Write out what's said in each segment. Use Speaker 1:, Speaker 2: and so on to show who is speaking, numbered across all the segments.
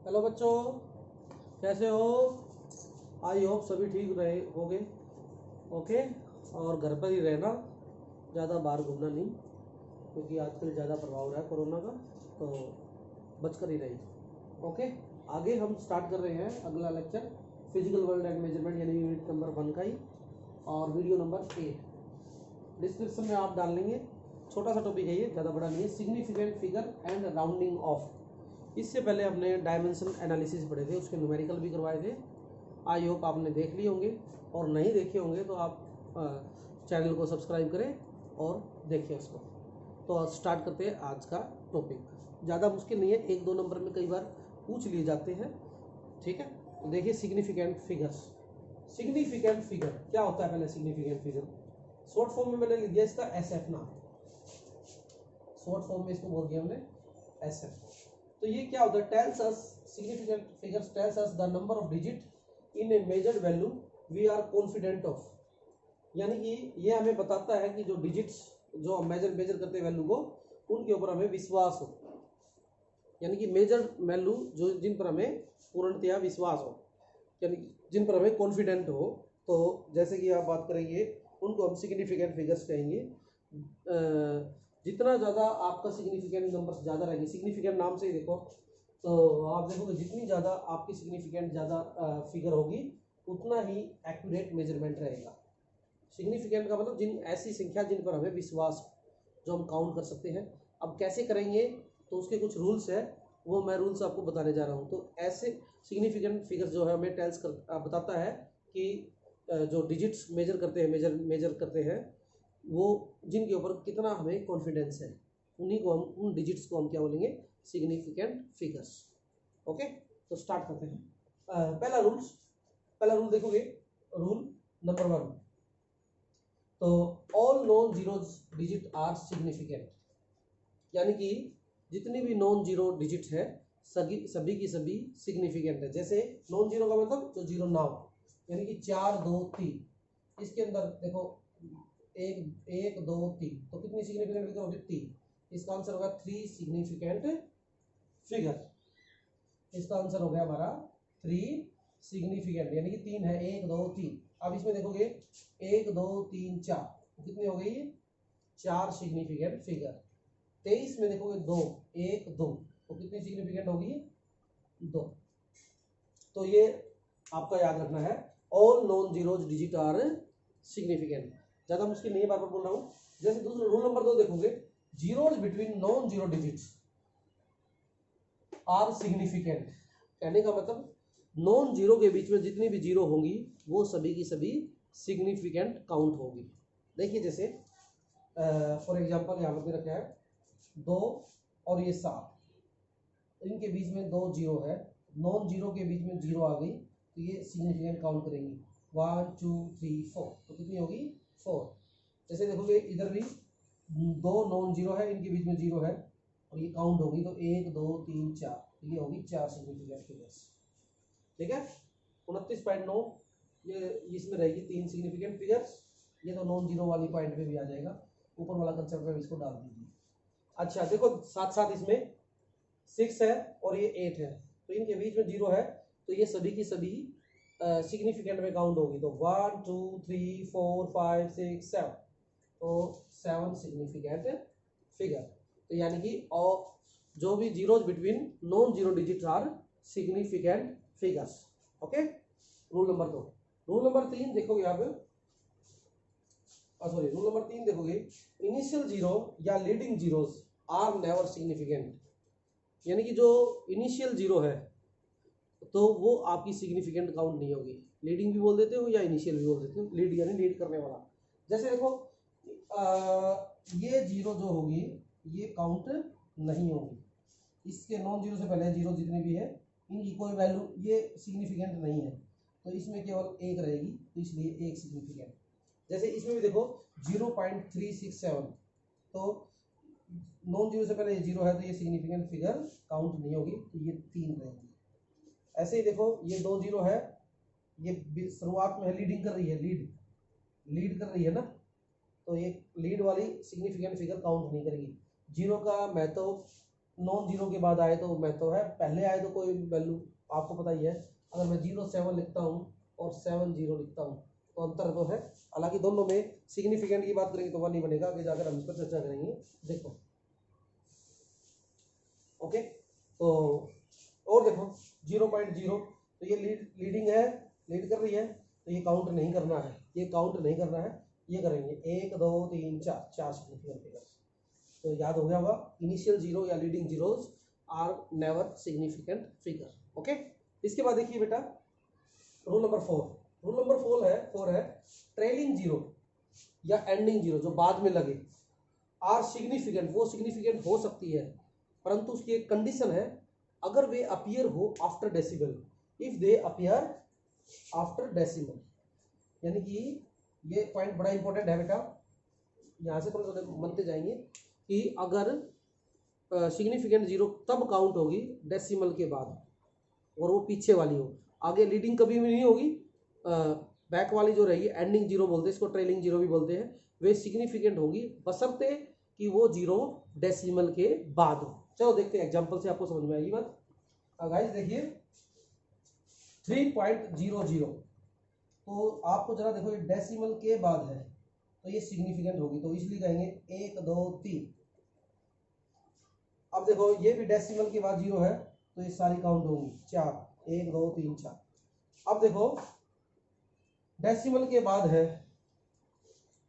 Speaker 1: Hello बच्चों, कैसे हो? आई होप सभी ठीक रहे होगे। ओके। और घर पर ही रहना, ज़्यादा बाहर घूमना नहीं, क्योंकि आजकल ज़्यादा प्रभाव रहा है कोरोना का, तो बचकर ही रहिए। ओके। आगे हम स्टार्ट कर रहे हैं अगला lecture, physical world and measurement, यानी यूनिट नंबर 1 का ही, और वीडियो नंबर 8 डिस्क्रिप्शन में आप डाल लेंगे। छोटा सा टॉपिक है ये, ज़्यादा बड़ा नहीं है। Significant figure and rounding off. इससे पहले हमने डायमेंशन एनालिसिस पढ़े थे, उसके न्यूमेरिकल भी करवाए थे। आई होप आपने देख लिए होंगे, और नहीं देखे होंगे तो आप चैनल को सब्सक्राइब करें और देखें उसको। तो स्टार्ट करते हैं आज का टॉपिक। ज़्यादा मुश्किल नहीं है, 1-2 नंबर में कई बार पूछ लिए जाते हैं। ठीक है, तो देखिए सिग्निफिकेंट फिगर्स। सिग्निफिकेंट फिगर क्या होता है? पहले सिग्निफिकेंट फिगर शॉर्ट फॉर्म में मैंने लिख दिया इसका SF नाम। शॉर्ट फॉर्म में इसको बोल दिया हमने SF। तो ये क्या होता है? Tells us, significant figures tells us the number of digit in a measured value we are confident of. यानी कि ये हमें बताता है कि जो डिजिट्स जो हम मेजर करते हैं वैल्यू को, उनके ऊपर हमें विश्वास हो, यानी कि मेजर वैल्यू जो जिन पर हमें पूर्णतया विश्वास हो, यानी जिन पर हमें कॉन्फिडेंट हो। तो जैसे कि आप बात करेंगे, उनको हम सिग्निफिकेंट फिगर्स कहेंगे। जितना ज़्यादा आपका सिग्निफिकेंट नंबर ज़्यादा रहेंगे, सिग्निफिकेंट नाम से ही देखो, तो आप देखोगे जितनी ज़्यादा आपकी सिग्निफिकेंट ज़्यादा फिगर होगी, उतना ही एक्यूरेट मेजरमेंट रहेगा। सिग्निफिकेंट का मतलब जिन ऐसी संख्या जिन पर हमें विश्वास, जो हम काउंट कर सकते हैं। अब कैसे करेंगे, तो उसके कुछ रूल्स है, वो मैं रूल्स आपको बताने जा रहा हूँ। तो ऐसे सिग्निफिकेंट फिगर्स जो है हमें बताता है कि जो डिजिट्स मेजर करते हैं, मेजर करते हैं, वो जिनके ऊपर कितना हमें कॉन्फिडेंस है, उन्हीं को हम, उन डिजिट्स को हम क्या बोलेंगे? Significant figures. ओके, तो स्टार्ट करते हैं। पहला रूल देखोगे, रूल नंबर 1। तो all non zero digit are significant, यानी कि जितनी भी नॉन जीरो डिजिट है, सभी की सभी सिग्निफिकेंट है। जैसे नॉन जीरो का मतलब जो जीरो ना हो, यानी कि 4, 2, 3, इसके अंदर देखो 1, 2, 3, तो कितनी सिग्निफिकेंट फिगर होगी? 3। इसका आंसर होगा 3 सिग्निफिकेंट फिगर। इसका आंसर हो गया हमारा 3 सिग्निफिकेंट, यानी कि 3 है, 1, 2, 3। अब इसमें देखोगे 1, 2, 3, 4, तो कितनी हो गई? 4 सिग्निफिकेंट फिगर। 23 में देखोगे 2, 1, 2, तो कितनी सिग्निफिकेंट होगी? 2। तो ये आपका याद रखना है, all non zeros digit are significant. ज्यादा मुश्किल नहीं है, बार बार बोल रहा हूँ। जैसे दूसरा रूल नंबर 2 देखोगे, zeros between non zero digits are significant. कहने का मतलब नॉन जीरो के बीच में जितनी भी जीरो होंगी, वो सभी की सभी सिग्निफिकेंट काउंट होगी। देखिए जैसे फॉर एग्जांपल यहाँ पे रखा है 2 और ये 7, इनके बीच में 2 जीरो है, नॉन जीरो के बीच में जीरो आ गई, तो ये सिग्निफिकेंट काउंट करेंगी। 1, 2, 3, 4, तो कितनी होगी? 4। जैसे देखोगे इधर भी 2 नॉन जीरो है, इनके बीच में जीरो है, और ये काउंट होगी, तो 1, 2, 3, 4, ये होगी 4 सिग्निफिकेंट फिगर्स। ठीक है, 29.9 ये इसमें रहेगी 3 सिग्निफिकेंट फिगर्स। ये तो नॉन जीरो वाली पॉइंट पे भी आ जाएगा, ऊपर वाला कंसेप्ट में इसको डाल दीजिए। अच्छा देखो, साथ साथ इसमें 6 है और ये 8 है, तो इनके बीच में जीरो है, तो ये सभी की सभी सिग्निफिकेंट में काउंट होगी। तो 1, 2, 3, 4, 5, 6, 7, तो 7 सिग्निफिकेंट फिगर। तो यानी कि और जो भी zeros between non zero digit are significant figures. Okay, rule number 2। Rule number 3 देखोगे आप, रूल नंबर 3 देखोगे, इनिशियल जीरो या leading zeros are never significant. यानी कि जो इनिशियल जीरो है, तो वो आपकी सिग्निफिकेंट काउंट नहीं होगी। लीडिंग भी बोल देते हो या इनिशियल भी बोल देते हो। लीड यानी लीड करने वाला। जैसे देखो ये जीरो जो होगी, ये काउंट नहीं होगी। इसके नॉन जीरो से पहले जीरो जितनी भी है, इनकी कोई वैल्यू, ये सिग्निफिकेंट नहीं है, तो इसमें केवल 1 रहेगी, तो इसलिए 1 सिग्निफिकेंट। जैसे इसमें भी देखो 0.367, तो नॉन जीरो से पहले ये जीरो है, तो ये सिग्निफिकेंट फिगर काउंट नहीं होगी, तो ये 3 रहेगी। ऐसे ही देखो ये 2 जीरो है, ये शुरुआत में है, लीडिंग कर रही है, लीड कर रही है ना, तो ये लीड वाली सिग्निफिकेंट फिगर काउंट नहीं करेगी। जीरो का महत्व नॉन जीरो के बाद आए तो मैं तो है, पहले आए तो कोई वैल्यू आपको पता ही है। अगर मैं 07 लिखता हूँ और 70 लिखता हूँ तो अंतर तो है। हालांकि दोनों में सिग्निफिकेंट की बात करेंगे तो 1 ही बनेगा, आगे जाकर हम इस पर चर्चा करेंगे। देखो ओके, तो और देखो 0.0 तो ये लीडिंग है, लीड कर रही है, तो ये काउंट नहीं करना है, ये काउंट नहीं करना है, ये करेंगे 1 2 3 4 4 सिग्निफिकेंट फिगर्स। तो याद हो गया होगा, इनिशियल जीरो या leading zeros are never significant figure. Okay, इसके बाद देखिए बेटा रूल नंबर 4। रूल नंबर 4 है ट्रेलिंग जीरो या एंडिंग जीरो जो बाद में लगे आर सिग्निफिकेंट, वो सिग्निफिकेंट हो सकती है परंतु उसकी एक कंडीशन है, अगर वे अपीयर हो after decimal, if they appear after decimal. यानी कि ये पॉइंट बड़ा इंपॉर्टेंट है बेटा, यहाँ से थोड़े मनते जाएंगे कि अगर सिग्निफिकेंट जीरो तब काउंट होगी डेसिमल के बाद और वो पीछे वाली हो, आगे लीडिंग कभी भी नहीं होगी, बैक वाली जो रहेगी एंडिंग जीरो बोलते हैं इसको, ट्रेलिंग जीरो भी बोलते हैं, वे सिग्निफिकेंट होगी बशर्ते कि वो जीरो डेसिमल के बाद हो। चलो देखते हैं एग्जांपल से, आपको समझ में आएगी बात। गाइस देखिए 3.00 तो आपको जरा देखो ये डेसिमल के बाद है तो ये सिग्निफिकेंट होगी, तो इसलिए कहेंगे 1 2 3। अब देखो ये भी डेसिमल के बाद जीरो है तो ये सारी काउंट होंगी 4 1 2 3 4। अब देखो डेसिमल के बाद है,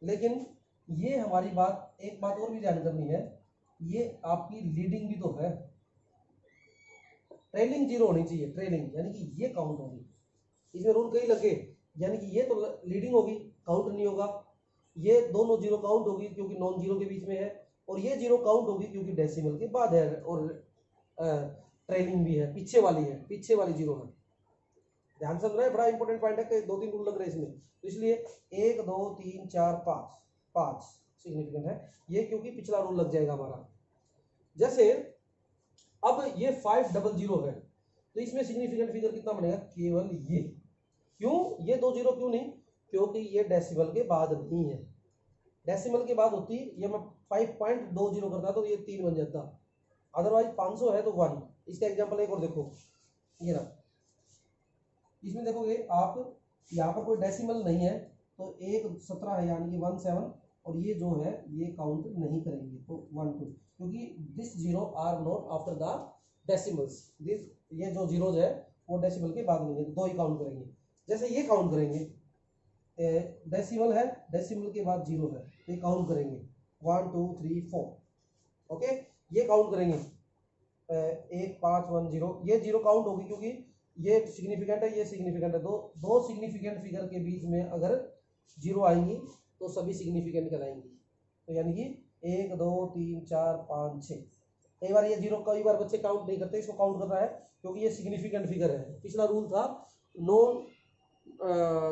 Speaker 1: लेकिन ये हमारी बात, एक बात और भी ध्यान करनी है, ये आपकी लीडिंग भी तो है, ट्रेलिंग जीरो होनी चाहिए, ट्रेलिंग यानी कि ये काउंट होगी। इसमें रूल कई लगे, यानी कि ये तो लीडिंग होगी काउंट नहीं होगा, ये दोनों जीरो काउंट होगी क्योंकि नॉन जीरो के बीच में है, और ये जीरो काउंट होगी क्योंकि डेसिमल के बाद है और ट्रेलिंग भी है, पीछे वाली है, पीछे वाली जीरो है। ध्यान से सुनना है, बड़ा इंपॉर्टेंट पॉइंट है कि 2-3 रूल लग रहे हैं इसमें, तो इसलिए 1 2 3 4 5 सिग्निफिकेंट है ये, क्योंकि पिछला रूल लग जाएगा हमारा। जैसे अब ये 500 है तो इसमें सिग्निफिकेंट फिगर कितना बनेगा, केवल ये। क्यों ये 2 जीरो क्यों नहीं, क्योंकि ये डेसिमल के बाद नहीं है, डेसिमल के बाद होती ये मैं 5.20 करता तो ये 3 बन जाता, अदरवाइज 500 है तो 1। इसका एग्जांपल एक और देखो, ये रहा, इसमें देखोगे आप यहाँ पर कोई डेसिमल नहीं है तो 1 17 है यानी कि 17, और ये जो है ये काउंट नहीं करेंगे तो 1 2, क्योंकि this zero are not after the decimals, this ये जो जीरोज है वो डेसिमल के बाद नहीं है, दो ही काउंट करेंगे। जैसे ये काउंट करेंगे, डेसिमल है, डेसिमल के बाद जीरो है, ये काउंट करेंगे 1 2 3 4। ओके, ये काउंट करेंगे 1 5 1 0, ये जीरो काउंट होगी क्योंकि ये सिग्निफिकेंट है, ये सिग्निफिकेंट है, दो सिग्निफिकेंट फिगर के बीच में अगर जीरो आएंगी तो सभी सिग्निफिकेंट कहलाएंगी। तो यानी कि 1 2 3 4 5 6, कई बार ये जीरो, कई बार बच्चे काउंट नहीं करते, इसको काउंट कर रहा है क्योंकि ये सिग्निफिकेंट फिगर है। पिछला रूल था नॉन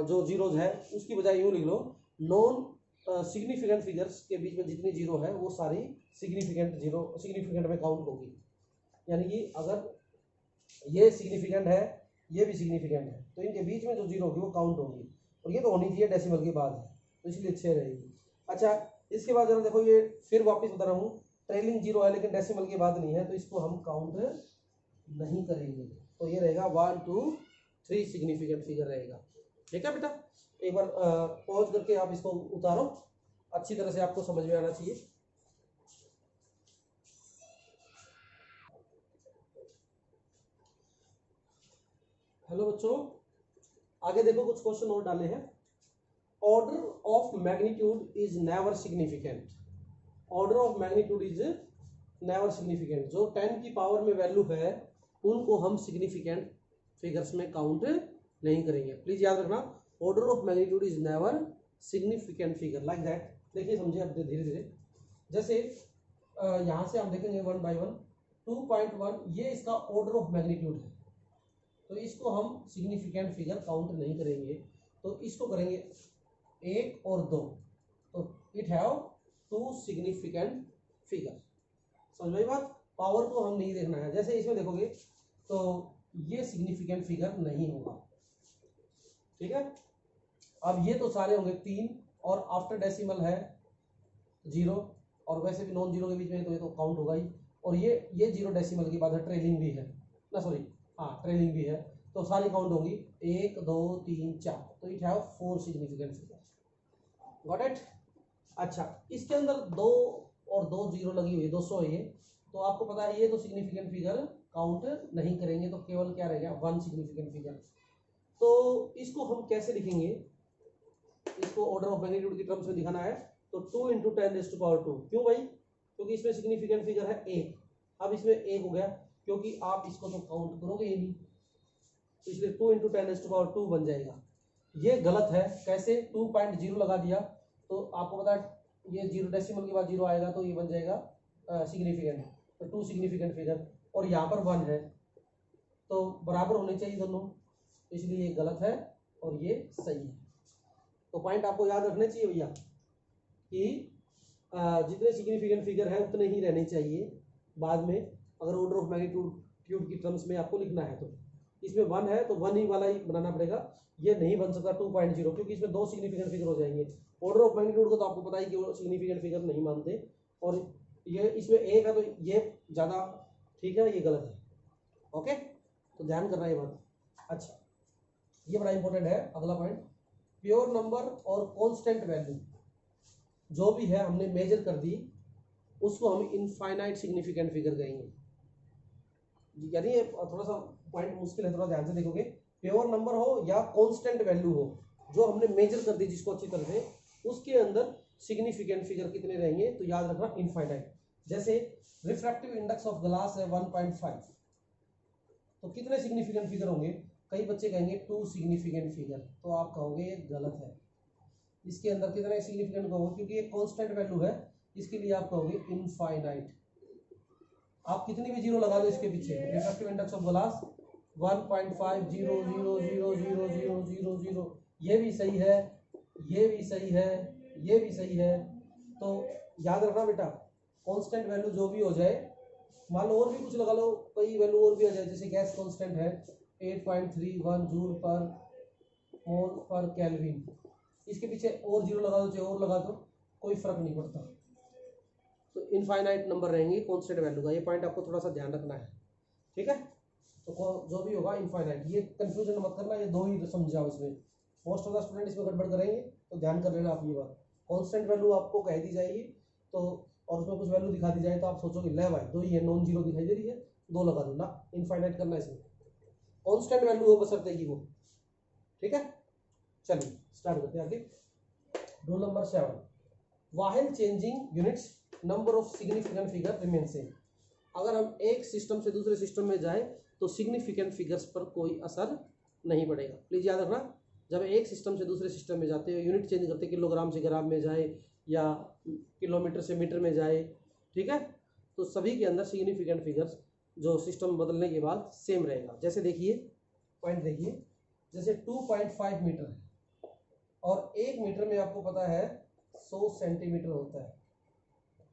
Speaker 1: जो जीरोज है उसकी बजाय यूँ लिख लो, नॉन सिग्निफिकेंट फिगर्स के बीच में जितनी जीरो है वो सारी सिग्निफिकेंट जीरो, सिग्निफिकेंट में काउंट होगी। यानी कि अगर ये सिग्निफिकेंट है ये भी सिग्निफिकेंट है तो इनके बीच में जो जीरो होगी वो काउंट होगी, और ये तो होनी चाहिए डेसिमल के बाद है तो इसलिए 6 रहेगी। अच्छा, इसके बाद जरा देखो, ये फिर वापस बता रहा हूँ, ट्रेलिंग जीरो है लेकिन डेसिमल के बाद नहीं है तो इसको हम काउंट नहीं करेंगे, तो ये रहेगा 1 2 3 सिग्निफिकेंट फिगर रहेगा। ठीक है बेटा, एक बार पॉज करके आप इसको उतारो, अच्छी तरह से आपको समझ में आना चाहिए। हेलो बच्चों, आगे देखो कुछ क्वेश्चन और डाले हैं। Order of magnitude is never significant, order of magnitude is never significant, जो 10 की पावर में वैल्यू है उनको हम सिग्निफिकेंट फिगर्स में काउंट नहीं करेंगे। प्लीज याद रखना, order of magnitude is never significant figure, like that. देखिए समझिए अब धीरे धीरे, जैसे यहाँ से हम देखेंगे 1 by 1 2.1, ये इसका ऑर्डर ऑफ मैग्नीट्यूड है तो इसको हम सिग्निफिकेंट फिगर काउंट नहीं करेंगे, तो इसको करेंगे 1 और 2, तो इट हैव 2 सिग्निफिकेंट फिगर। समझ में बात, पावर को हम नहीं देखना है। जैसे इसमें देखोगे तो ये सिग्निफिकेंट फिगर नहीं होगा, ठीक है। अब ये तो सारे होंगे 3 और आफ्टर डेसिमल है 0, और वैसे भी नॉन जीरो के बीच में तो ये तो काउंट होगा ही, और ये 0 डेसिमल के बाद है, ट्रेलिंग भी है ना, सॉरी हाँ ट्रेलिंग भी है, तो सारी काउंट होंगी 1 2 3 4, तो it have 4 significant figure. Got it. अच्छा इसके अंदर 2 और 2 जीरो लगी हुई है, 200 है ये, तो आपको पता है ये तो सिग्निफिकेंट फिगर काउंट नहीं करेंगे, तो केवल क्या रहेगा 1 सिग्निफिकेंट फिगर। तो इसको हम कैसे लिखेंगे, इसको ऑर्डर ऑफ मैग्नीट्यूड की टर्म्स में दिखाना है, तो 2 × 10⁻²। क्यों भाई, क्योंकि इसमें सिग्निफिकेंट फिगर है 1, अब इसमें 1 हो गया, क्योंकि आप इसको तो काउंट करोगे ही नहीं, तो इसलिए 2 × 10⁻² बन जाएगा। ये गलत है, कैसे 2.0 लगा दिया, तो आपको पता है ये 0 डेसिमल के बाद 0 आएगा, तो ये बन जाएगा सिग्निफिकेंट, तो 2 सिग्निफिकेंट फिगर, और यहाँ पर 1 है, तो बराबर होने चाहिए दोनों, इसलिए ये गलत है और ये सही है। तो पॉइंट आपको याद रखने चाहिए भैया कि जितने सिग्निफिकेंट फिगर है उतने ही रहने चाहिए बाद में, अगर ऑर्डर ऑफ मैग्नीट्यूड की टर्म्स में आपको लिखना है तो। इसमें 1 है तो 1 ही वाला ही बनाना पड़ेगा, ये नहीं बन सकता 2.0, क्योंकि इसमें 2 सिग्निफिकेंट फिगर हो जाएंगे। ऑर्डर ऑफ मैग्नीट्यूड को तो आपको पता है कि वो सिग्निफिकेंट फिगर नहीं मानते, और ये इसमें 1 है तो ये ज़्यादा ठीक है, ये गलत है। ओके, तो ध्यान करना ये बात। अच्छा ये बड़ा इंपॉर्टेंट है, अगला पॉइंट, प्योर नंबर और कांस्टेंट वैल्यू जो भी है हमने मेजर कर दी, उसको हम इनफाइनाइट सिग्निफिकेंट फिगर कहेंगे। यानी ये थोड़ा सा पॉइंट मुश्किल है, थोड़ा ध्यान से देखोगे। प्योर नंबर हो या कांस्टेंट वैल्यू हो, जो हमने मेजर कर दी जिसको अच्छी तरह से, उसके अंदर सिग्निफिकेंट फिगर कितने रहेंगे, तो याद रखना इनफाइनाइट। जैसे रिफ्रैक्टिव इंडेक्स ऑफ ग्लास है 1.5, तो कितने सिग्निफिकेंट फिगर होंगे, कई बच्चे कहेंगे 2 सिग्निफिकेंट फिगर, तो आप कहोगे ये गलत है। इसके अंदर कितने सिग्निफिकेंट कहोगे, क्योंकि ये कांस्टेंट वैल्यू है, इसके लिए आप कहोगे इनफाइनाइट। आप कितनी भी जीरो लगा दो इसके पीछे, रिफ्रैक्टिव इंडेक्स ऑफ ग्लास 1.5 0 0 0 0 0 0 0, ये भी सही है, ये भी सही है, ये भी सही है। तो याद रखना बेटा, कांस्टेंट वैल्यू जो भी हो जाए, मान लो और भी कुछ लगा लो, कई वैल्यू और भी आ जाए, जैसे गैस कांस्टेंट है 8.31 जूल पर मोल पर केल्विन, इसके पीछे और जीरो लगा दो चाहे और लगा दो, कोई फर्क नहीं पड़ता, तो इनफाइनाइट नंबर रहेंगे कांस्टेंट वैल्यू का। ये पॉइंट आपको थोड़ा सा ध्यान रखना है, ठीक है। तो जो भी होगा इनफाइनाइट, ये कंफ्यूजन मत करना, ये दो ही समझाओ इसमें, मोस्ट ऑफ द स्टूडेंट इसमें गड़बड़ करेंगे, तो ध्यान कर लेना आप ये बात। कांस्टेंट वैल्यू आपको कह दी जाएगी तो, और उसमें कुछ वैल्यू दिखा दी जाए तो आप सोचोगे ले भाई दो ही है, नॉन जीरो दिखाई दे रही है, दो लगा दो ना, इनफाइनाइट करना है इसमें, कांस्टेंट वैल्यू हो बशर्ते की वो, ठीक है। चलिए स्टार्ट करते हैं आगे। Rule number 7, while changing units number of significant figure remain same. अगर हम एक सिस्टम से दूसरे सिस्टम में जाए तो सिग्निफिकेंट फिगर्स पर कोई असर नहीं पड़ेगा। प्लीज याद रखना, जब एक सिस्टम से दूसरे सिस्टम में जाते हैं, यूनिट चेंज करते, किलोग्राम से ग्राम में जाए या किलोमीटर से मीटर में जाए, ठीक है, तो सभी के अंदर सिग्निफिकेंट फिगर्स जो सिस्टम बदलने के बाद सेम रहेगा। जैसे देखिए पॉइंट देखिए, जैसे 2.5 मीटर है और 1 मीटर में आपको पता है 100 सेंटीमीटर होता है,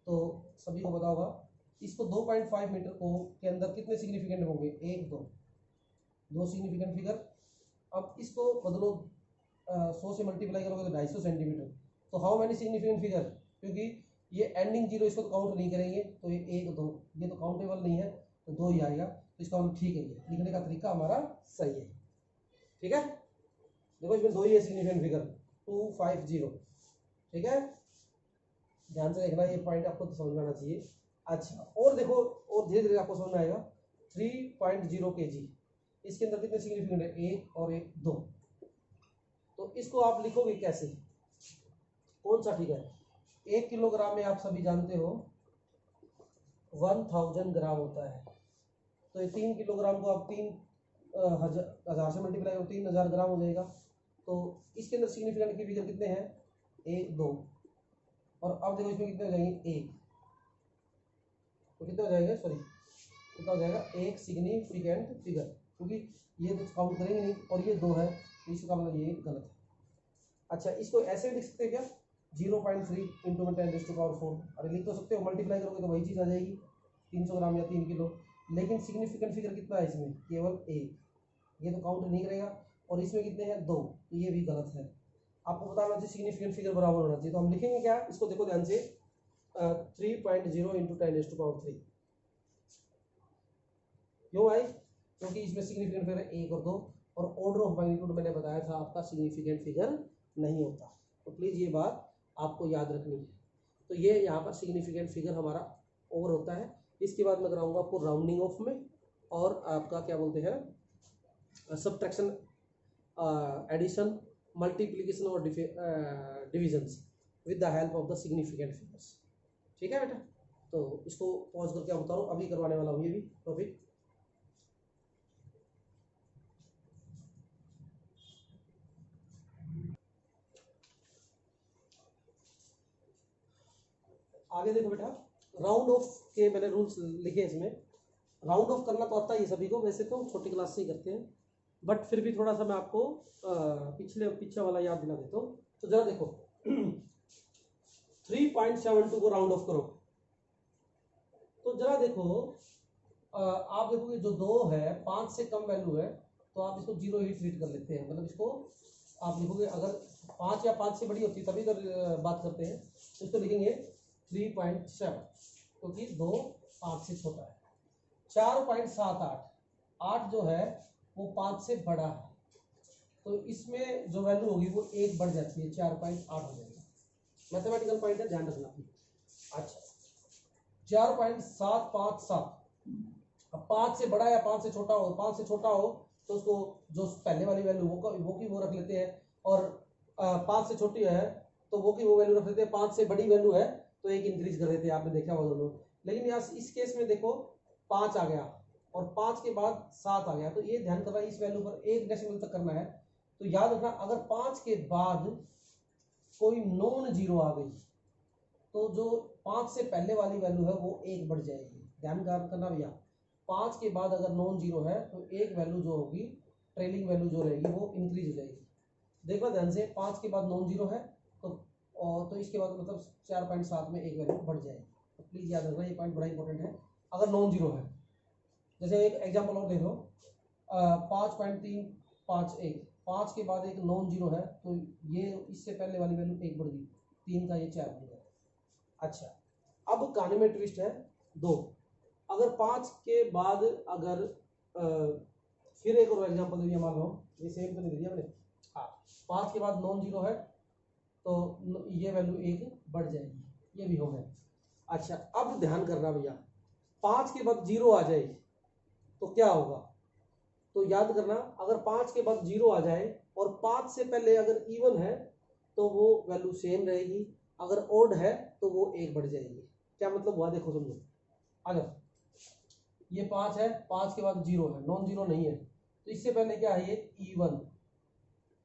Speaker 1: तो सभी को पता होगा। इसको 2.5 मीटर को के अंदर कितने सिग्निफिकेंट होंगे, 1 2 सिग्निफिकेंट फिगर। अब इसको बदलो 100 से मल्टीप्लाई करोगे तो 250 सेंटीमीटर, तो हाउ मैनी सिग्निफिकेंट फिगर, क्योंकि ये एंडिंग जीरो, इसको तो काउंट नहीं करेंगे, तो ये 1 2 ये तो काउंटेबल नहीं है, तो 2 ही आएगा, तो इसका मतलब ठीक है, ये लिखने का तरीका हमारा सही है, ठीक है। देखो इसमें 2 ही है सिग्निफिकेंट फिगर 250, ठीक है, ध्यान से देखना, ये पॉइंट आपको समझ में आना चाहिए। अच्छा और देखो, और धीरे धीरे आपको समझ में आएगा, 3.0 kg, इसके अंदर कितने सिग्निफिकेंट है, 1 और 1 2, तो इसको आप लिखोगे कैसे, कौन सा ठीक है। 1 किलोग्राम में आप सभी जानते हो 1000 ग्राम होता है, तो ये 3 किलोग्राम को आप 3000 से मल्टीप्लाई करो, 3000 ग्राम हो जाएगा। तो इसके अंदर सिग्निफिकेंट की फिगर कितने हैं, 1 2, और अब देखो इसमें कितने हो जाएंगे, 1, तो कितना हो जाएगा, सॉरी कितना हो जाएगा, 1 सिग्निफिकेंट फिगर, क्योंकि ये तो काउंट करेंगे नहीं, और ये 2 है, तो इसका मतलब ये गलत है। अच्छा इसको ऐसे लिख सकते हैं क्या, 0.3 × 10⁻⁴, अरे लिख तो सकते हो, मल्टीप्लाई करोगे तो वही चीज़ आ जाएगी, 300 ग्राम या 3 किलो, लेकिन सिग्निफिकेंट फिगर कितना है इसमें, केवल 1, ये तो काउंट नहीं करेगा, और इसमें कितने हैं 2, तो ये भी गलत है। आपको बताना चाहिए सिग्निफिकेंट फिगर बराबर होना चाहिए, तो हम लिखेंगे क्या, इसको देखो ध्यान से, 3.0 × 10⁻³ क्यों भाई? क्योंकि इसमें सिग्निफिकेंट फिगर 1 और 2, और ऑर्डर ऑफ मैग्नीट्यूड मैंने बताया था आपका सिग्निफिकेंट फिगर नहीं होता। तो प्लीज़ ये बात आपको याद रखनी है। तो ये यहाँ पर सिग्निफिकेंट फिगर हमारा ओवर होता है। इसके बाद मैं कराऊंगा आपको राउंडिंग ऑफ में, और आपका क्या बोलते हैं सब्ट्रैक्शन, एडिशन, मल्टीप्लिकेशन और divisions with the help of the significant figures. ठीक है बेटा? तो इसको पॉज करके आप बता रहा हूँ, अभी करवाने वाला हूँ ये भी टॉपिक। आगे देखो बेटा, राउंड ऑफ के मैंने रूल्स लिखे इसमें। राउंड ऑफ करना तो आता ही है सभी को, वैसे तो छोटी क्लास से ही करते हैं, बट फिर भी थोड़ा सा मैं आपको पीछे वाला याद दिला देता हूँ। तो जरा देखो 3.72 को राउंड ऑफ करो, तो जरा देखो आप देखोगे जो 2 है 5 से कम वैल्यू है, तो आप इसको 0 ही ट्रीट कर लेते हैं। मतलब इसको आप लिखोगे, अगर 5 या 5 से बड़ी होती तभी तो बात करते हैं, तो इसको लिखेंगे 3.7, क्योंकि 2 5 से छोटा है। 4.78, 8 जो है वो 5 से बड़ा है, तो इसमें जो वैल्यू होगी वो 1 बढ़ जाती है, 4.8 हो जाएगा। मैथमेटिकल पॉइंट है, ध्यान रखना। अच्छा, 4.757, अब 5 से बड़ा या 5 से छोटा हो, 5 से छोटा हो तो उसको जो पहले वाली वैल्यू वो रख लेते हैं, और 5 से छोटी है तो वो की वो वैल्यू रख लेते हैं। 5 से बड़ी वैल्यू है तो 1 इंक्रीज कर देते हैं, आपने देखा होगा दोनों। लेकिन यहाँ इस केस में देखो 5 आ गया और 5 के बाद 7 आ गया, तो ये ध्यान करना इस वैल्यू पर 1 डेसिमल तक करना है। तो याद रखना, अगर 5 के बाद कोई नॉन जीरो आ गई तो जो 5 से पहले वाली वैल्यू है वो 1 बढ़ जाएगी। ध्यान करना भैया, 5 के बाद अगर नॉन जीरो है तो एक वैल्यू जो होगी, ट्रेलिंग वैल्यू जो रहेगी वो इंक्रीज हो जाएगी। देखो ध्यान से, 5 के बाद नॉन जीरो है तो इसके बाद मतलब 4.7 में एक वैल्यू बढ़ जाएगी। तो प्लीज याद रखना, ये पॉइंट बड़ा इंपॉर्टेंट है। अगर नॉन जीरो है, जैसे एक एग्जाम्पल और देख लो, 5.351, 5 के बाद एक नॉन जीरो है तो ये इससे पहले वाली वैल्यू 1 बढ़ गई, 3 का ये 4 बन गया। अच्छा, अब कहानी में ट्विस्ट है 2। अगर 5 के बाद अगर फिर एक और एग्जांपल दिया, मान लो ये सेम तो नहीं दिया मैंने, हाँ 5 के बाद नॉन जीरो है तो ये वैल्यू 1 बढ़ जाएगी, ये भी हो गया। अच्छा, अब ध्यान करना भैया, 5 के बाद 0 आ जाए तो क्या होगा? तो याद करना, अगर 5 के बाद 0 आ जाए और 5 से पहले अगर इवन है तो वो वैल्यू सेम रहेगी, अगर ओड है तो वो 1 बढ़ जाएगी। क्या मतलब हुआ देखो समझो, अगर ये 5 है, 5 के बाद 0 है, नॉन जीरो नहीं है, तो इससे पहले क्या है, ये इवन,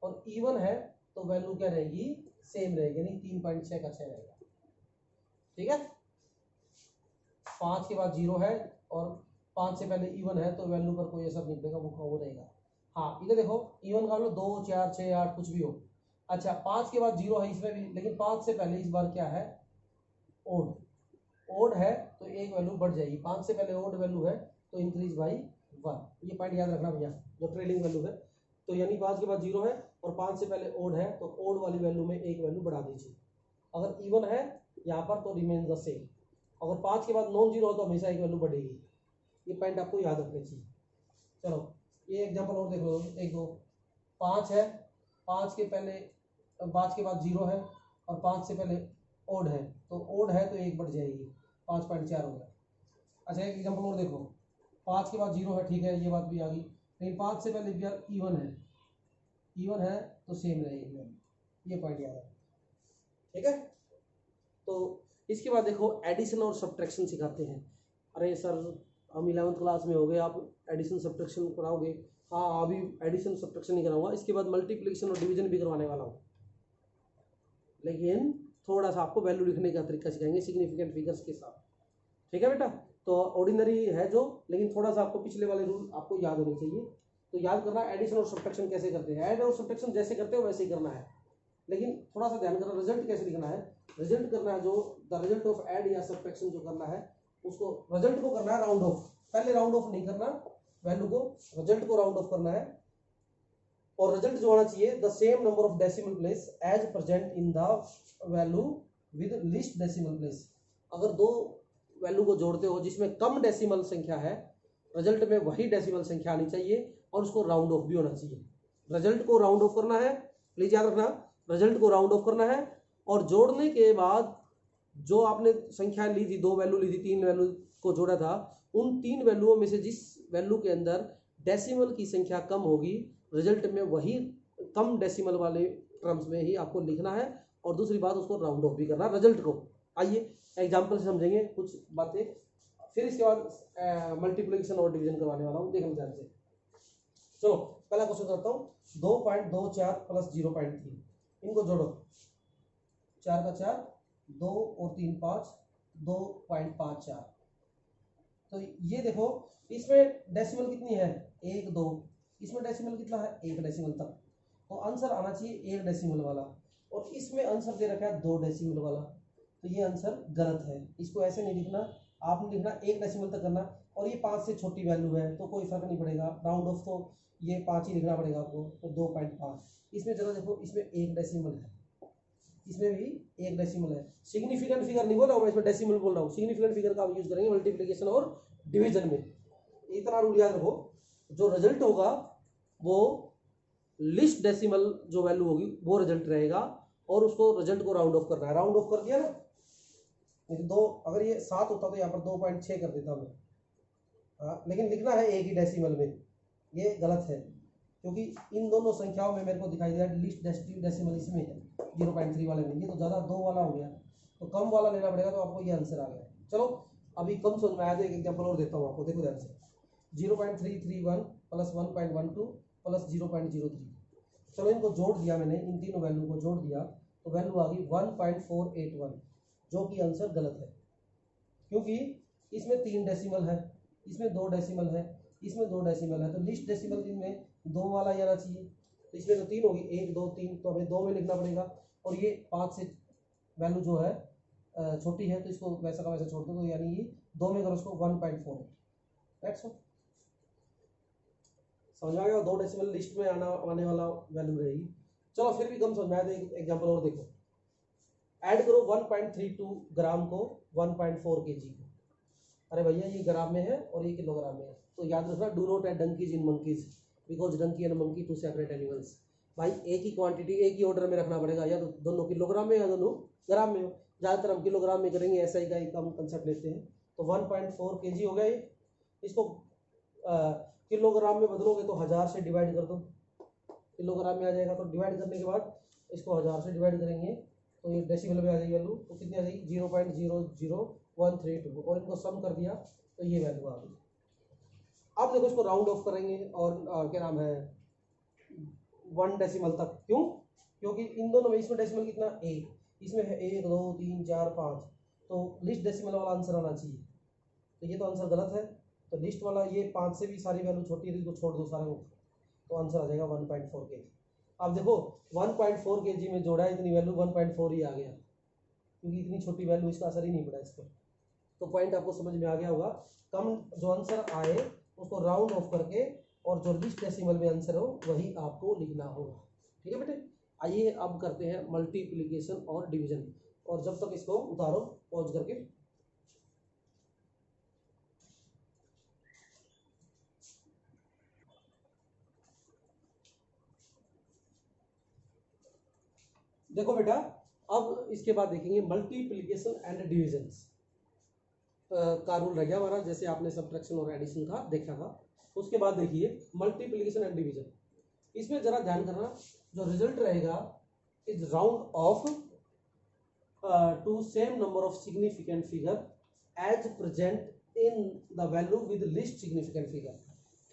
Speaker 1: और इवन है तो वैल्यू क्या रहेगी, सेम रहेगी, यानी 3.6 का 6 रहेगा। ठीक है, 5 के बाद 0 है और 5 से पहले इवन है तो वैल्यू पर कोई असर नहीं पड़ेगा, वो रहेगा। हाँ इधर देखो, इवन का मतलब 2 4 6 8 कुछ भी हो। अच्छा, 5 के बाद 0 है इसमें भी, लेकिन 5 से पहले इस बार क्या है, ओड, ओड है तो एक वैल्यू बढ़ जाएगी। 5 से पहले ओड वैल्यू है तो इंक्रीज बाई 1। ये पॉइंट याद रखना भैया, जो ट्रेलिंग वैल्यू है, तो यानी 5 के बाद 0 है और 5 से पहले ओड है तो ओड वाली वैल्यू में एक वैल्यू बढ़ा दीजिए। अगर इवन है यहाँ पर तो रिमेन द सेम, अगर 5 के बाद नॉन जीरो हो तो हमेशा एक वैल्यू बढ़ेगी। ये पॉइंट आपको याद रखना चाहिए। चलो ये एग्जांपल और देख लो, 1 2 5 है, 5 के पहले 5 के बाद 0 है और 5 से पहले ओड है, तो ओड है तो 1 बढ़ जाएगी, 5.4 हो गया। अच्छा, एक एग्जांपल और देखो, 5 के बाद 0 है, ठीक है ये बात भी आ गई, लेकिन 5 से पहले यार इवन है, इवन है तो सेम रहेगी। ये पॉइंट याद है, ठीक है। तो इसके बाद देखो एडिशन और सब्ट्रैक्शन सिखाते हैं। अरे सर हम 11th क्लास में हो गए, आप एडिशन सब्ट्रैक्शन कराओगे? हाँ अभी एडिशन सब्ट्रैक्शन नहीं कराऊंगा, इसके बाद मल्टीप्लिकेशन और डिवीजन भी करवाने वाला हूँ, लेकिन थोड़ा सा आपको वैल्यू लिखने का तरीका सिखाएंगे सिग्निफिकेंट फिगर्स के साथ। ठीक है बेटा, तो ऑर्डिनरी है जो, लेकिन थोड़ा सा आपको पिछले वाले रूल आपको याद होने चाहिए। तो याद करना एडिशन और सब्ट्रैक्शन कैसे करते हैं, ऐड और सब्ट्रैक्शन जैसे करते हो वैसे ही करना है, लेकिन थोड़ा सा ध्यान करना रिजल्ट कैसे लिखना है। रिजल्ट करना है जो द रिजल्ट ऑफ ऐड या सब्ट्रैक्शन जो करना है उसको, रिजल्ट को करना है राउंड ऑफ, पहले राउंड ऑफ नहीं करना वैल्यू को, रिजल्ट को राउंड ऑफ करना है। और रिजल्ट जो आना चाहिए the same number of decimal place as present in the value with least decimal place. अगर दो वैल्यू को जोड़ते हो जिसमें कम डेसिमल संख्या है रिजल्ट में वही डेसिमल संख्या आनी चाहिए और उसको राउंड ऑफ भी होना चाहिए। रिजल्ट को राउंड ऑफ करना है, प्लीज याद रखना, रिजल्ट को राउंड ऑफ करना है और जोड़ने के बाद जो आपने संख्या ली थी, 2 वैल्यू ली थी, 3 वैल्यू को जोड़ा था, उन 3 वैल्यूओं में से जिस वैल्यू के अंदर डेसिमल की संख्या कम होगी, रिजल्ट में वही कम डेसिमल वाले टर्म्स में ही आपको लिखना है और दूसरी बात उसको राउंड ऑफ भी करना है रिजल्ट को। आइए एग्जाम्पल से समझेंगे कुछ बातें, फिर इसके बाद मल्टीप्लिकेशन और डिवीजन करवाने वाला हूँ, देखना ध्यान से। चलो पहला क्वेश्चन करता हूँ, 2.24 प्लस 0.3, इनको जोड़ो, 4 का 4, 2 और 3 5, 2.54। तो ये देखो इसमें डेसिमल कितनी है, 1 2, इसमें डेसिमल कितना है, 1 डेसिमल तक, तो आंसर आना चाहिए 1 डेसिमल वाला, और इसमें आंसर दे रखा है 2 डेसिमल वाला, तो ये आंसर गलत है। इसको ऐसे नहीं लिखना, आपने लिखना 1 डेसिमल तक करना, और ये 5 से छोटी वैल्यू है तो कोई फर्क नहीं पड़ेगा, राउंड ऑफ तो ये 5 ही लिखना पड़ेगा आपको, तो 2.5। इसमें जरा देखो, इसमें 1 डेसिमल है, इसमें भी 1 डेसिमल है। सिग्निफिकेंट फिगर नहीं बोल रहा हूँ मैं, इसमें डेसिमल बोल रहा हूँ। सिग्निफिकेंट फिगर का हम यूज करेंगे मल्टीप्लिकेशन और डिवीजन में। इतना रूल याद रखो, जो रिजल्ट होगा वो लिस्ट डेसिमल जो वैल्यू होगी वो रिजल्ट रहेगा, और उसको रिजल्ट को राउंड ऑफ करना है। राउंड ऑफ कर दिया ना, नहीं तो 2, अगर ये 7 होता तो यहाँ पर 2.6 कर देता मैं, हाँ, लेकिन लिखना है 1 ही डेसिमल में, ये गलत है क्योंकि इन दोनों संख्याओं में मेरे को दिखाई दिया लिस्ट डेसिमल इसमें है 0.3 वाले में, ये तो ज़्यादा 2 वाला हो गया, तो कम वाला लेना पड़ेगा, तो आपको ये आंसर आ गया। चलो अभी कम समझ में आया तो एक एग्जाम्पल और देता हूँ आपको, देखो ध्यान से। 0.331 प्लस 1.12 प्लस 0.03, चलो इनको जोड़ दिया मैंने, इन तीनों वैल्यू को जोड़ दिया तो वैल्यू आ गई 1.481, जो कि आंसर गलत है क्योंकि इसमें 3 डेसिमल है, इसमें 2 डेसिमल है, इसमें 2 डेसिमल है, तो लिस्ट डेसिमल इनमें 2 वाला ही आना चाहिए, तो इसमें तो 3 होगी, 1 2 3, तो हमें 2 में लिखना पड़ेगा, और ये 5 से वैल्यू जो है छोटी है तो इसको वैसा का वैसा छोड़ दो, तो यानी ये 2 में करो उसको 1.4, दैट्स ऑल। समझ आ गया, 2 डेसिमल लिस्ट में आने वाला वैल्यू रहेगी। चलो फिर भी कम समझ में आया तो एक एग्जाम्पल और देखो, ऐड करो 1.32 ग्राम को 1.4 kg को। अरे भैया ये ग्राम में है और ये किलोग्राम में है, तो याद रखना, do not add donkeys in monkeys because donkey and monkey 2 separate animals. भाई एक ही क्वांटिटी एक ही ऑर्डर में रखना पड़ेगा, या तो दोनों किलोग्राम में या दोनों ग्राम में हो, ज़्यादातर हम किलोग्राम में करेंगे, ऐसा ही का एक हम कंसेप्ट लेते हैं। तो 1.4 kg हो गया ये, इसको किलोग्राम में बदलोगे तो 1000 से डिवाइड कर दो, किलोग्राम में आ जाएगा, तो डिवाइड करने के बाद इसको 1000 से डिवाइड करेंगे तो ये डेसिमल में आ जाएगी वैल्यू, तो कितनी आ जाएगी 0.00132, और इनको सम कर दिया तो ये वैल्यू आ गई। अब देखो इसको राउंड ऑफ करेंगे और क्या नाम है 1 डेसिमल तक, क्यों, क्योंकि इन दोनों में, इसमें डेसिमल कितना 1, इसमें है 1 2 3 4 5, तो लिस्ट डेसिमल वाला आंसर आना चाहिए, तो ये तो आंसर गलत है, तो लिस्ट वाला ये 5 से भी सारी वैल्यू छोटी है, इसको छोड़ दो सारे को, तो आंसर आ जाएगा 1.4 kg। अब देखो 1.4 kg में जोड़ा है, इतनी वैल्यू 1.4 ही आ गया, क्योंकि इतनी छोटी वैल्यू इसका असर ही नहीं पड़ा इस पर। तो पॉइंट आपको समझ में आ गया होगा, कम जो आंसर आए उसको राउंड ऑफ करके और जो लिस्ट डेसिमल में आंसर हो वही आपको लिखना होगा। ठीक है बेटे, आइए अब करते हैं मल्टीप्लिकेशन और डिवीजन, और जब तक इसको उतारो पॉज करके। देखो बेटा, अब इसके बाद देखेंगे मल्टीप्लिकेशन एंड डिवीजन का रूल रह गया हमारा, जैसे आपने सब्ट्रैक्शन और एडिशन का देखा था। उसके बाद देखिए मल्टीप्लिकेशन एंड डिवीजन, इसमें जरा ध्यान करना, जो रिजल्ट रहेगा is round off to same number of significant figure as present in the value with least significant figure.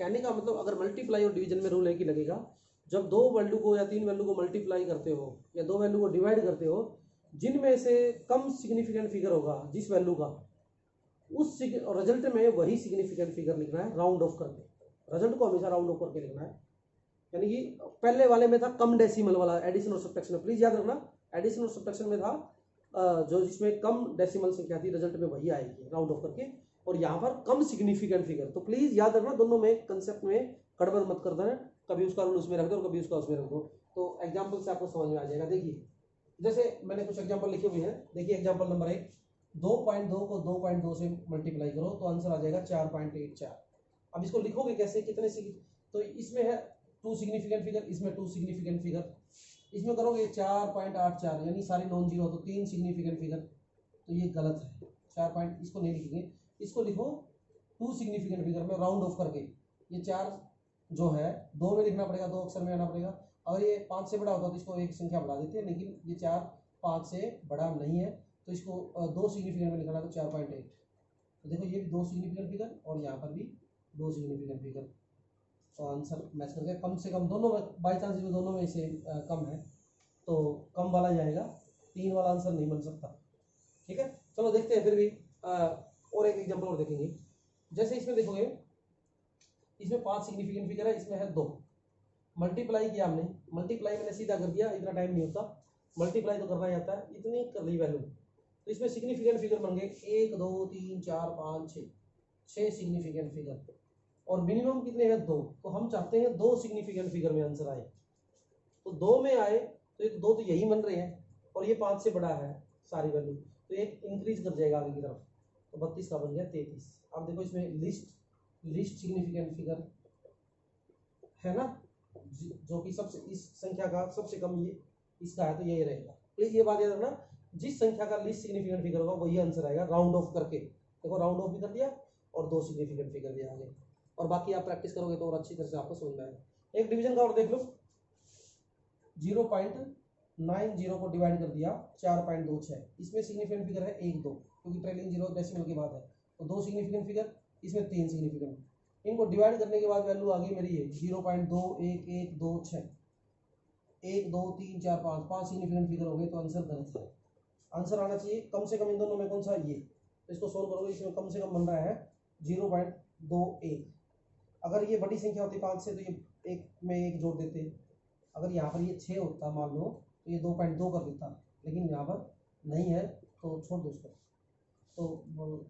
Speaker 1: कहने का मतलब, अगर मल्टीप्लाई और डिवीजन में रूल एक ही लगेगा, जब 2 वैल्यू को या 3 वैल्यू को मल्टीप्लाई करते हो या 2 वैल्यू को डिवाइड करते हो, जिनमें से कम सिग्निफिकेंट फिगर होगा जिस वैल्यू का, उस रिजल्ट में वही सिग्निफिकेंट फिगर लिखना है राउंड ऑफ करके, रिजल्ट को हमेशा राउंड ऑफ करके लिखना है। यानी कि पहले वाले में था कम डेसिमल वाला, एडिशन और सब्ट्रैक्शन में, प्लीज याद रखना, एडिशन और सब्ट्रैक्शन में था जो जिसमें कम डेसिमल संख्या थी, रिजल्ट में वही आएगी राउंड ऑफ करके, और यहाँ पर कम सिग्निफिकेंट फिगर। तो प्लीज याद रखना, दोनों में कंसेप्ट में गड़बड़ मत कर देना, कभी उसका रूल उसमें रख दो और कभी उसका उसमें रख दो, तो एग्जाम्पल से आपको समझ में आ जाएगा। देखिए जैसे मैंने कुछ एग्जाम्पल लिखे हुए हैं, देखिए एग्जाम्पल नंबर 1, 2.2 को 2.2 से मल्टीप्लाई करो तो आंसर आ जाएगा 4.84। अब इसको लिखोगे कैसे, कितने तो इसमें है 2 सिग्निफिकेंट फिगर, इसमें 2 सिग्निफिकेंट फिगर, इसमें करोगे 4.84 यानी सारे नॉन जीरो, तो 3 सिग्निफिकेंट फिगर, तो ये गलत है। 4 पॉइंट इसको नहीं लिखेंगे, इसको लिखो 2 सिग्निफिकेंट फिगर में राउंड ऑफ करके। ये 4 जो है 2 में लिखना पड़ेगा, 2 अक्षर में आना पड़ेगा। अगर ये 5 से बड़ा होता तो इसको एक संख्या बढ़ा देते हैं, लेकिन ये 4 5 से बड़ा नहीं है, तो इसको 2 सिग्निफिकेंट में लिखना, तो 4.8। तो देखो ये भी 2 सिग्निफिकेंट फिगर और यहाँ पर भी 2 सिग्निफिकेंट फिगर, तो आंसर मैच कर गया। कम से कम दोनों में, बाई चांस में दोनों में से कम है, तो कम वाला जाएगा, 3 वाला आंसर नहीं बन सकता। ठीक है, चलो देखते हैं फिर भी और एक एग्जांपल और देखेंगे। जैसे इसमें देखोगे, इसमें 5 सिग्निफिकेंट फिगर है, इसमें है 2, मल्टीप्लाई किया हमने, मल्टीप्लाई मैंने सीधा कर दिया, इतना टाइम नहीं होता, मल्टीप्लाई तो करना ही आता है, इतनी कर ली वैल्यू। तो इसमें सिग्निफिकेंट फिगर बन गए 1 2 3 4 5 6 सिग्निफिकेंट फिगर, और मिनिमम कितने हैं 2, तो हम चाहते हैं 2 सिग्निफिकेंट फिगर में आंसर आए। तो 2 में आए तो एक 2 तो यही बन रहे हैं, और ये 5 से बड़ा है सारी वैल्यू, तो एक इंक्रीज कर जाएगा आगे की तरफ, तो 32 का बन गया 33। अब देखो इसमें लिस्ट सिग्निफिकेंट फिगर है ना, जो कि सबसे, इस संख्या का सबसे कम ये इसका है, तो यही रहेगा। प्लीज ये बात याद रखना, जिस संख्या का लिस्ट सिग्निफिकेंट फिगर होगा वही आंसर आएगा, राउंड ऑफ करके। देखो राउंड ऑफ भी कर दिया और 2 सिग्निफिकेंट फिगर भी आ गए, और बाकी आप प्रैक्टिस करोगे तो और अच्छी तरह से आपको समझ में आएगा। एक डिवीजन का और देख लो, 0.90 को डिवाइड कर दिया 4.26, इसमें सिग्निफिकेंट फिगर है 1 2, क्योंकि ट्रेलिंग जीरो डेसिमल के बाद है, तो 2 सिग्निफिकेंट फिगर, इसमें 3 सिग्निफिकेंट, इनको डिवाइड करने के बाद वैल्यू आ गई मेरी ये 0.21126, 1 2 3 4 5 सिग्निफिकेंट फिगर हो गए, तो आंसर गलत है। आंसर आना चाहिए कम से कम इन दोनों में कौन सा, ये। तो इसको सोल्व करोगे, इसमें कम से कम बन रहा है 0.21। अगर ये बड़ी संख्या होती 5 से, तो ये एक में एक जोड़ देते, अगर यहाँ पर ये 6 होता मान लो, तो ये 2.2 कर देता, लेकिन यहाँ पर नहीं है, तो छोड़ दो उसको। तो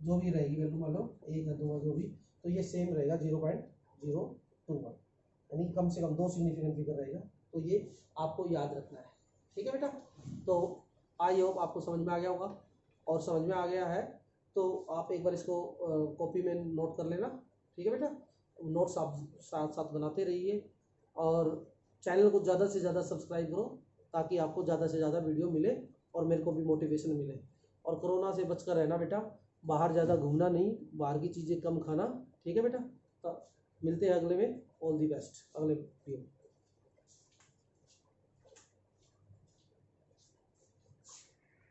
Speaker 1: जो भी रहेगी वैल्यू, मान लो 1 है 2 है जो भी, तो ये सेम रहेगा 0.021, यानी कम से कम 2 सिग्निफिकेंट फिगर रहेगा, तो ये आपको याद रखना है। ठीक है बेटा, तो आई होप आपको समझ में आ गया होगा, और समझ में आ गया है तो आप एक बार इसको कॉपी में नोट कर लेना। ठीक है बेटा, नोट्स आप साथ साथ बनाते रहिए, और चैनल को ज़्यादा से ज़्यादा सब्सक्राइब करो, ताकि आपको ज़्यादा से ज़्यादा वीडियो मिले और मेरे को भी मोटिवेशन मिले। और कोरोना से बचकर रहना बेटा, बाहर ज़्यादा घूमना नहीं, बाहर की चीज़ें कम खाना। ठीक है बेटा, तो मिलते हैं अगले में, ऑल दी बेस्ट अगले वीडियो।